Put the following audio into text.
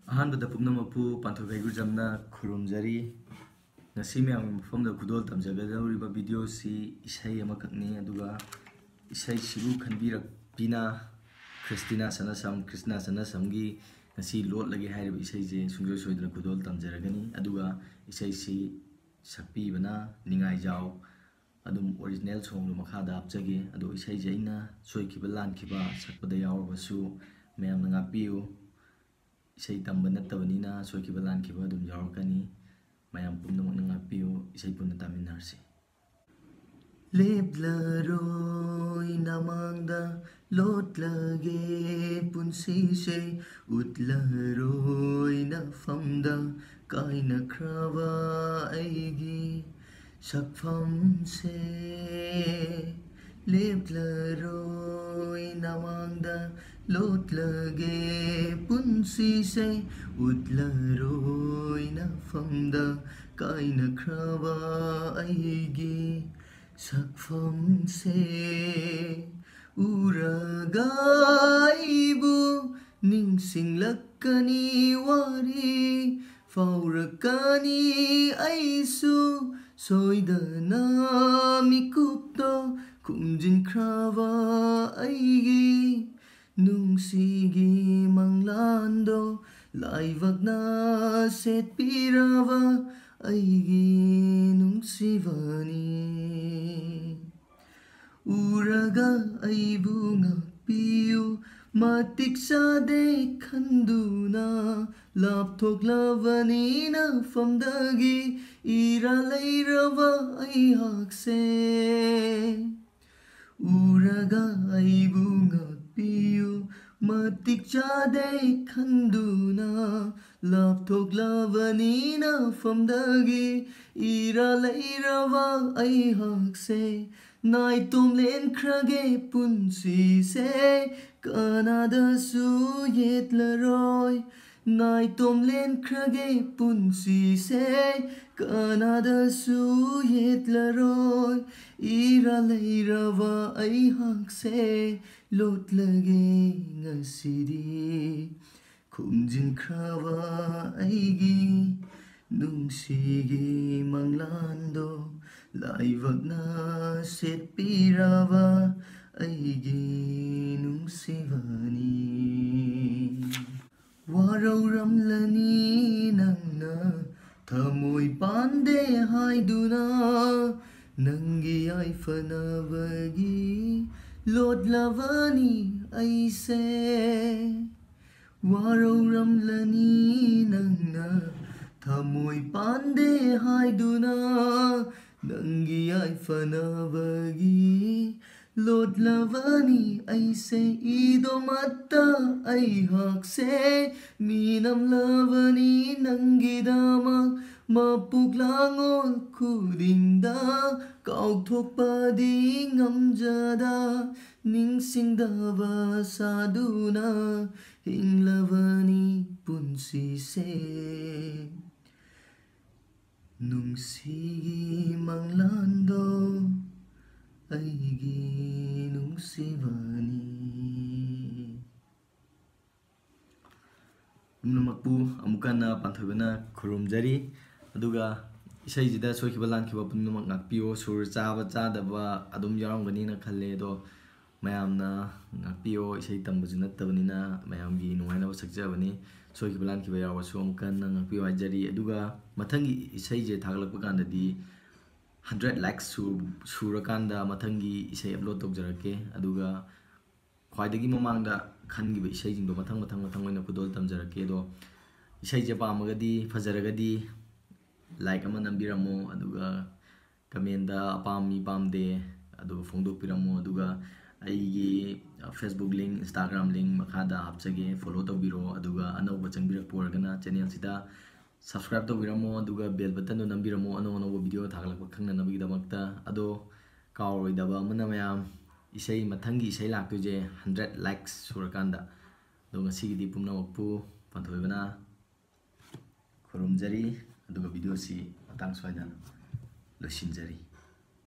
अहानबदा पुमनामकपु पांथोगैगु Jamna खुरुमजरी ngasi miyam mafamda khudol tamjagadauriba video si isai amakakni aduga isai sibu khanbirak pina Christina Sanasam gi ngasi Lotlage hairiba isai je sungjoi soidana khudol tamjaragani aduga isai si sakpi bana ningai jaw adum original song lu makhada apjage adu isai je ina soikiba lankhiba sakpada yawbasu miyam ngapiu isai tamba nattabanina soikiba lankhiba adum yawrakani mayam pumnamak ngapiu isai punna taminarsi leplaroi namangda lotlage punsi se utlaroi na famda kaina krava aigi sakfam se leplaroi namangda lotlage punsi se utlaroi na famda kaina krava aigi sakfam se uragaibu ningsinglakani wari faurakani aisu soidana mikupto kumjinkrava aigi nungsigi manglando laivagna setpirava aigi nungsivani uraga aibu ngapiu matik sade khanduna lapthoklavani na famdagi ira leirava aihakse uraga aibu ngapiu matik sade khanduna lapthoklavani na famdagi ira leirava aihakse nai tum len krage punsi se kanada su yetlaroi nai tum len krage punsi se kanada su yetlaroi ira leirava aihakse lotlage ngasidi kumjinkrava aigi nungsigi manglando laivagna setpirava aigi nungsivani warauramlani nangna thamoi pande haiduna nangi aifanavagi lotlavani aise warauramlani nangna thamoi pande haiduna nangi aifanavagi lotlavani aise idomatta aihakse minamlavani nangidama mapuklangol khudingda kaukthokpadi ngamjada ningsingdava saduna hinglavani punsi se nungsigi manglando aigi nungsivani Pumnamakpu amukana panthobana khurumjari aduga isai jida soikiba lankhiba pumnamak ngakpio sur chaba chadaba adum yaramgani na khalle do mayamna ngakpio isai tambuju nattabanina mayamgi nuaina sakjabani soikiba lankhiba yawasu amukana ngakpio ajari aduga mathangi isai je thaglakpa kandadi 100 likes surakanda mathangi isai upload tawjarake aduga khwaidagi mamangda khangiba isai jingdo mathang oina khudol tamjarake do isai je pamagadi fajaragadi like ama nambiramo aduga comment da apami pamde adu phongdokpiramo aduga aigi Facebook link Instagram link makhada hapchage follow tawbiro aduga anauba changbirak porgana channel sida subscribe tawbiramo aduga bell button do nambiramo anau video thaglakpa khangna nabidamakta ado kawroidaba amana mayam isai mathangi isai laktuje 100 likes surakanda do ngasigidi pumnamakpu panthoibana khurumjari aduga video si matang swaida losinjari